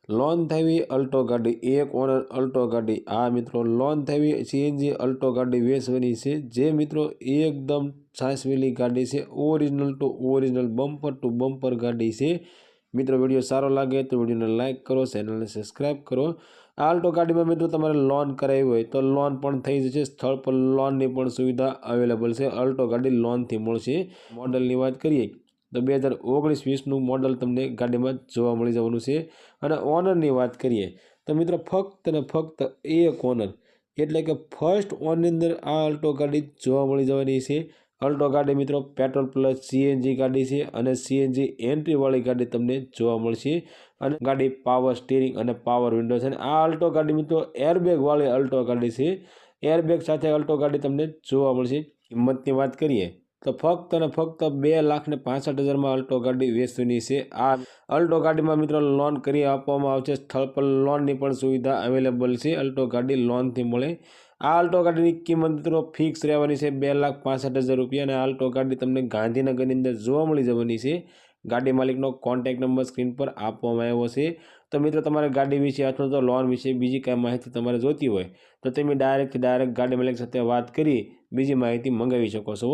Loan થવી Alto ગાડી, એક ઓનર અલ્ટો ગાડી। આ મિત્રો લોન થવી સીએનજી અલ્ટો ગાડી વેચવાની છે, જે મિત્રો એકદમ સાસવેલી ગાડી છે, original two original bumper to bumper ગાડી છે। મિત્રો વિડીયો સારો લાગે તો વિડીયોને લાઇક કરો, ચેનલને સબસ્ક્રાઈબ કરો। આ અલ્ટો ગાડીમાં મિત્રો તમારે લોન કરાવી હોય તો લોન પણ થઈ જશે, સ્થળ પર લોનની પણ સુવિધા અવેલેબલ છે। અલ્ટો ગાડી લોનથી મળશે। મોડલની વાત કરીએ તો 2019-20નું મોડલ તમને ગાડીમાં જોવા મળી જવાનું છે। અને ઓનરની વાત કરીએ તો મિત્રો ફક્ત ને ફક્ત એક ઓનર એટલે કે ફર્સ્ટ ઓનની અંદર આ અલ્ટો ગાડી જોવા મળી જવાની છે। અલ્ટો ગાડી મિત્રો પેટ્રોલ પ્લસ સીએનજી ગાડી છે અને સીએનજી એન્ટ્રીવાળી ગાડી તમને જોવા મળશે। અને ગાડી પાવર સ્ટીરિંગ અને પાવર વિન્ડો છે। આ અલ્ટો ગાડી મિત્રો એરબેગવાળી અલ્ટો ગાડી છે, એરબેગ સાથે અલ્ટો ગાડી તમને જોવા મળશે। કિંમતની વાત કરીએ તો ફક્ત અને ફક્ત 2,65,000 અલ્ટો ગાડી વેચવાની છે। આ અલ્ટો ગાડીમાં મિત્રો લોન કરી આપવામાં આવશે, સ્થળ પર લોનની પણ સુવિધા અવેલેબલ છે। અલ્ટો ગાડી લોનથી મળે। આ અલ્ટો ગાડીની કિંમત મિત્રો ફિક્સ રહેવાની છે 2,65,000 રૂપિયા। અને આ અલ્ટો ગાડી તમને ગાંધીનગરની અંદર જોવા મળી જવાની છે। ગાડી માલિકનો કોન્ટેક્ટ નંબર સ્ક્રીન પર આપવામાં આવ્યો છે। તો મિત્રો તમારે ગાડી વિશે અથવા તો લોન વિશે બીજી કાંઈ માહિતી તમારે જોઈતી હોય તો તમે ડાયરેક્ટ ગાડી માલિક સાથે વાત કરી બીજી માહિતી મંગાવી શકો છો।